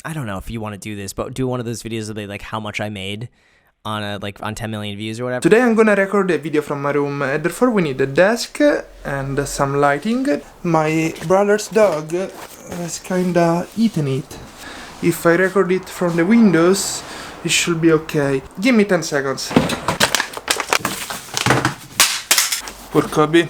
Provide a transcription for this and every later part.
I don't know if you want to do this, but do one of those videos of like how much I made on on 10 million views or whatever. Today I'm gonna record a video from my room, therefore we need a desk and some lighting. My brother's dog has kinda eaten it. If I record it from the windows, it should be okay. Give me 10 seconds. Poor Kobe.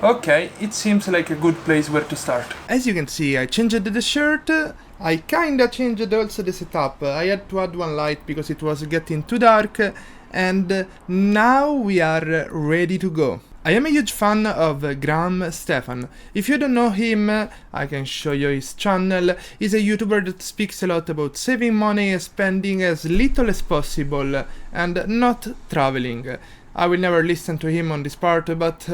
Okay, it seems like a good place where to start. As you can see, I changed the shirt. I kinda changed also the setup. I had to add one light because it was getting too dark. And now we are ready to go. I am a huge fan of Stephan. If you don't know him, I can show you his channel. He's a YouTuber that speaks a lot about saving money and spending as little as possible and not traveling. I will never listen to him on this part, but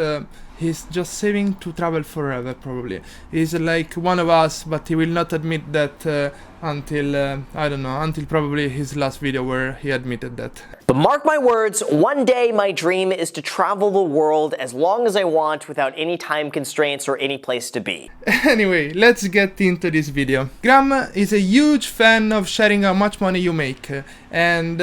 he's just saving to travel forever, probably. He's like one of us, but he will not admit that until, I don't know, until probably his last video where he admitted that. But mark my words, one day my dream is to travel the world as long as I want without any time constraints or any place to be. Anyway, let's get into this video. Graham is a huge fan of sharing how much money you make, and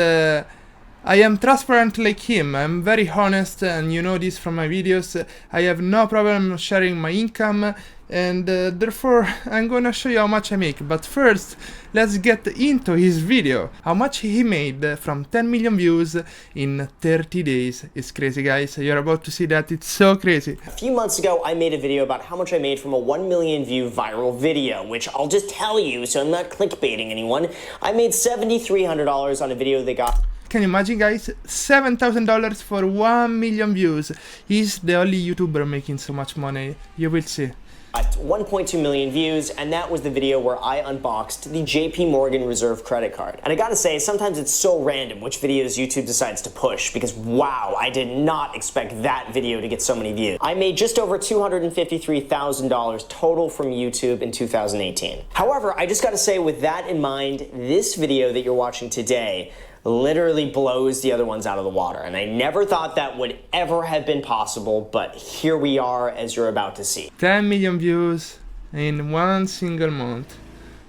I am transparent like him. I'm very honest, and you know this from my videos. I have no problem sharing my income, and therefore I'm gonna show you how much I make. But first, let's get into his video. How much he made from 10 million views in 30 days. It's crazy, guys. You're about to see that. It's so crazy. A few months ago, I made a video about how much I made from a 1 million view viral video, which I'll just tell you so I'm not clickbaiting anyone. I made $7,300 on a video that got... Can you imagine, guys? $7,000 for 1 million views. He's the only YouTuber making so much money. You will see. 1.2 million views, and that was the video where I unboxed the JP Morgan Reserve credit card. And I gotta say, sometimes it's so random which videos YouTube decides to push, because wow, I did not expect that video to get so many views. I made just over $253,000 total from YouTube in 2018. However, I just gotta say, with that in mind, this video that you're watching today literally blows the other ones out of the water. And I never thought that would ever have been possible, but here we are, as you're about to see. 10 million views in one single month.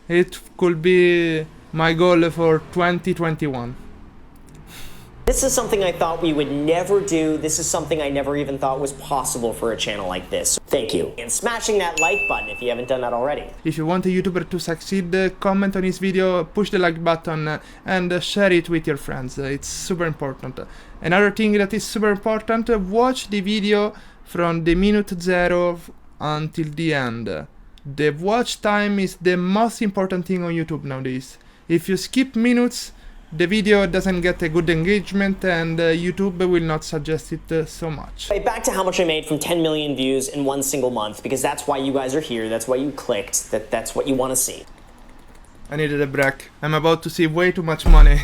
It could be my goal for 2021. This is something I thought we would never do. This is something I never even thought was possible for a channel like this. Thank you. And smashing that like button if you haven't done that already. If you want a YouTuber to succeed, comment on his video, push the like button, and share it with your friends. It's super important. Another thing that is super important, watch the video from the minute 0 until the end. The watch time is the most important thing on YouTube nowadays. If you skip minutes, the video doesn't get a good engagement, and YouTube will not suggest it so much. Back to how much I made from 10 million views in one single month, because that's why you guys are here, that's why you clicked, that's what you want to see. I needed a break. I'm about to see way too much money.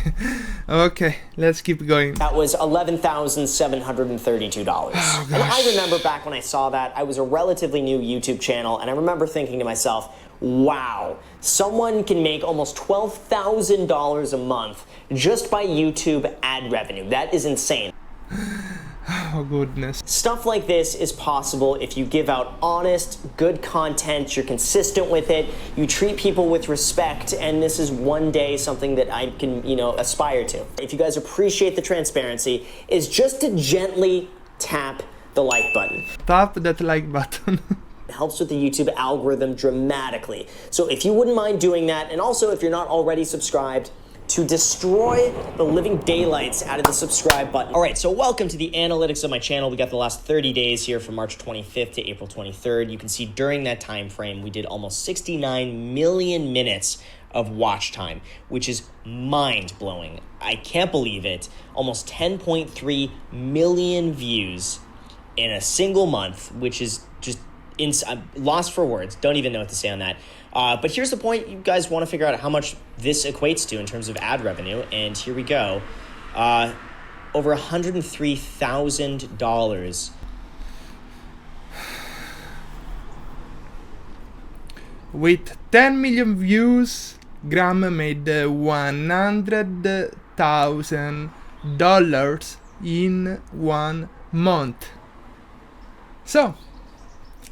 Okay, let's keep going. That was $11,732. Oh, and I remember back when I saw that, I was a relatively new YouTube channel, and I remember thinking to myself, wow, someone can make almost $12,000 a month just by YouTube ad revenue. That is insane. Oh, goodness. Stuff like this is possible if you give out honest, good content, you're consistent with it, you treat people with respect, and this is one day something that I can, aspire to. If you guys appreciate the transparency, is just to gently tap the like button. Tap that like button. It helps with the YouTube algorithm dramatically. So if you wouldn't mind doing that, and also if you're not already subscribed, to destroy the living daylights out of the subscribe button. All right, so welcome to the analytics of my channel. We got the last 30 days here from March 25th to April 23rd. You can see during that time frame, we did almost 69 million minutes of watch time, which is mind-blowing. I can't believe it. Almost 10.3 million views in a single month, which is just I'm lost for words. Don't even know what to say on that. But here's the point. You guys want to figure out how much this equates to in terms of ad revenue. And here we go. Over $103,000. With 10 million views, Graham made $103,000 $30,000 in 1 month. So,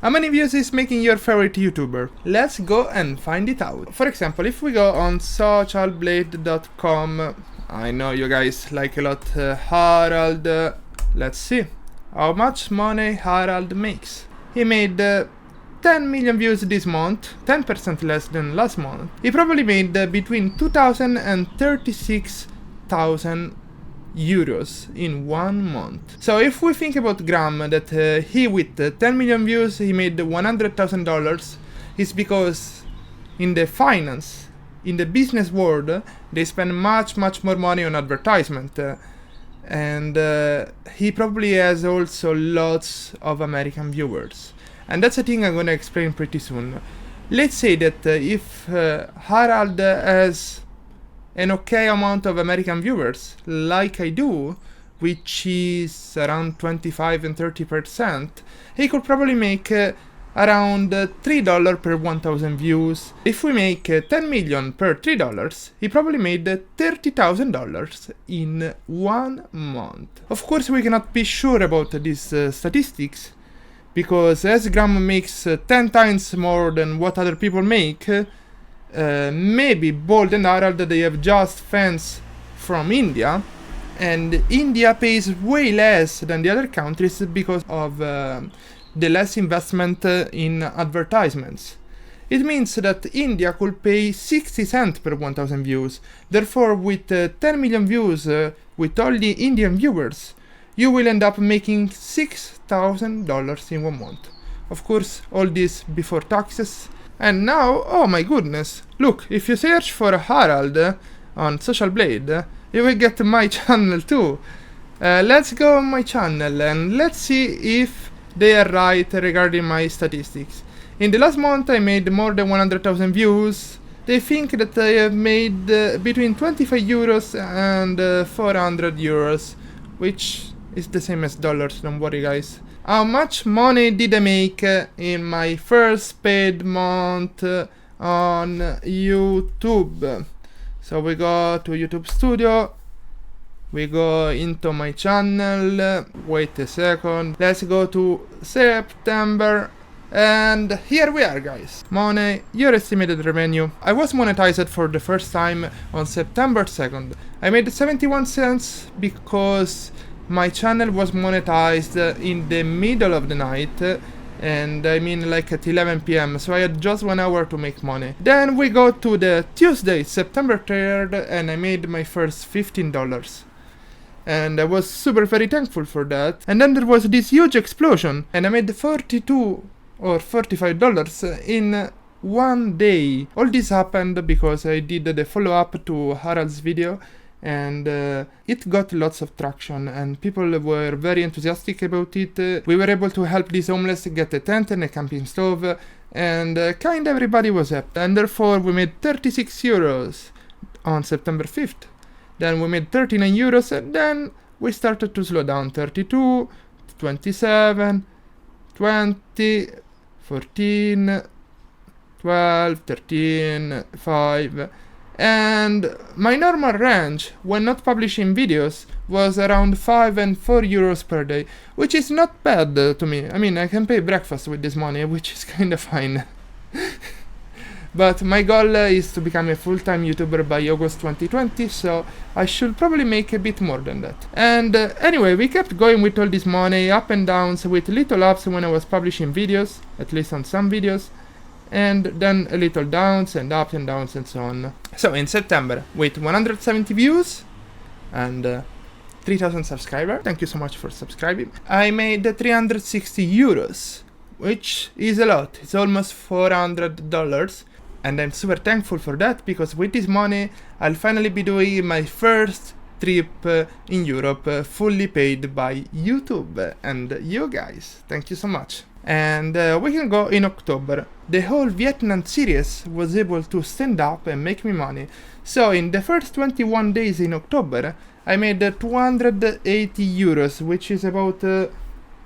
how many views is making your favorite YouTuber? Let's go and find it out. For example, if we go on socialblade.com, I know you guys like a lot Harald. Let's see how much money Harald makes. He made 10 million views this month, 10% less than last month. He probably made between 2,000 and 36,000 euros in 1 month. So if we think about Graham, that he with 10 million views he made $100,000, is because in the finance, in the business world, they spend much more money on advertisement, and he probably has also lots of American viewers, and that's a thing I'm gonna explain pretty soon. Let's say that if Harald has an okay amount of American viewers, like I do, which is around 25 and 30%, he could probably make around $3 per 1,000 views. If we make 10 million per $3, he probably made $30,000 in 1 month. Of course, we cannot be sure about these statistics, because as Graham makes 10 times more than what other people make, maybe Bald and Harald, they have just fans from India, and India pays way less than the other countries because of the less investment in advertisements. It means that India could pay 60 cents per 1,000 views. Therefore, with 10 million views, with all the Indian viewers, you will end up making $6,000 in 1 month. Of course, all this before taxes. And now, oh my goodness, look, if you search for Harald on Social Blade, you will get my channel too. Let's go on my channel and let's see if they are right regarding my statistics. In the last month I made more than 100,000 views. They think that I have made between 25 euros and 400 euros, which is the same as dollars, don't worry guys. How much money did I make in my first paid month on YouTube? So we go to YouTube Studio, we go into my channel, wait a second, let's go to September, and here we are guys. Money, your estimated revenue. I was monetized for the first time on September 2nd. I made 71 cents because my channel was monetized in the middle of the night, and I mean like at 11 PM, so I had just 1 hour to make money. Then we go to the Tuesday, September 3rd, and I made my first $15. And I was very thankful for that. And then there was this huge explosion, and I made $42 or $45 in 1 day. All this happened because I did the follow-up to Harald's video, and it got lots of traction and people were very enthusiastic about it. We were able to help these homeless get a tent and a camping stove, and kind of everybody was happy, and therefore we made 36 euros on September 5th. Then we made 39 euros, and then we started to slow down. 32, 27, 20, 14, 12, 13, 5, and my normal range when not publishing videos was around 5 and 4 euros per day, which is not bad to me. I mean, I can pay breakfast with this money, which is kinda fine. But my goal is to become a full-time YouTuber by August 2020, so I should probably make a bit more than that. And anyway, we kept going with all this money, up and downs, with little ups when I was publishing videos, at least on some videos, and then a little downs and ups and downs and so on. So in September, with 170 views and 3,000 subscribers, thank you so much for subscribing, I made 360 euros, which is a lot. It's almost $400. And I'm super thankful for that, because with this money I'll finally be doing my first trip in Europe, fully paid by YouTube and you guys. Thank you so much. And we can go in October. The whole Vietnam series was able to stand up and make me money. So in the first 21 days in October I made 280 euros, which is about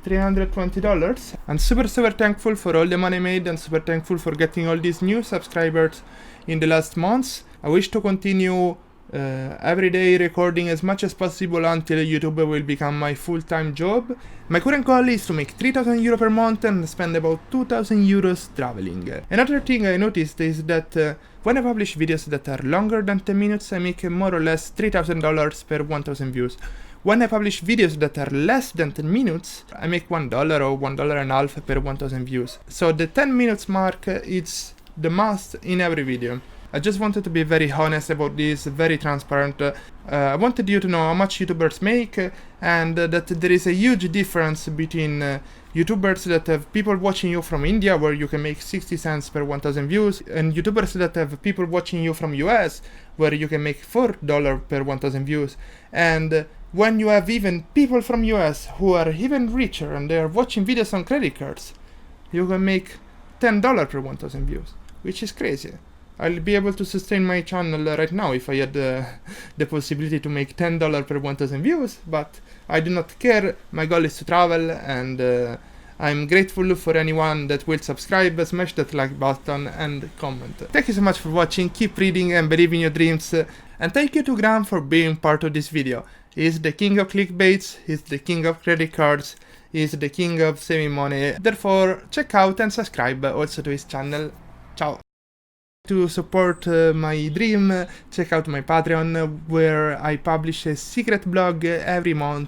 $320. I'm super thankful for all the money made, and super thankful for getting all these new subscribers in the last months. I wish to continue every day recording as much as possible until YouTube will become my full-time job. My current goal is to make 3,000 euro per month and spend about 2,000 euros traveling. Another thing I noticed is that when I publish videos that are longer than 10 minutes, I make more or less $3,000 per 1,000 views. When I publish videos that are less than 10 minutes, I make $1 or $1.50 per 1,000 views. So the 10 minutes mark is the must in every video. I just wanted to be very honest about this, very transparent. I wanted you to know how much YouTubers make and that there is a huge difference between YouTubers that have people watching you from India where you can make 60 cents per 1,000 views and YouTubers that have people watching you from US where you can make $4 per 1,000 views. And when you have even people from US who are even richer and they are watching videos on credit cards, you can make $10 per 1,000 views, which is crazy. I'll be able to sustain my channel right now if I had the possibility to make $10 per 1,000 views, but I do not care. My goal is to travel, and I'm grateful for anyone that will subscribe, smash that like button, and comment. Thank you so much for watching, keep reading and believe in your dreams, and thank you to Graham for being part of this video. He's the king of clickbaits, he's the king of credit cards, he's the king of saving money, therefore check out and subscribe also to his channel. Ciao! To support my dream, check out my Patreon where I publish a secret blog every month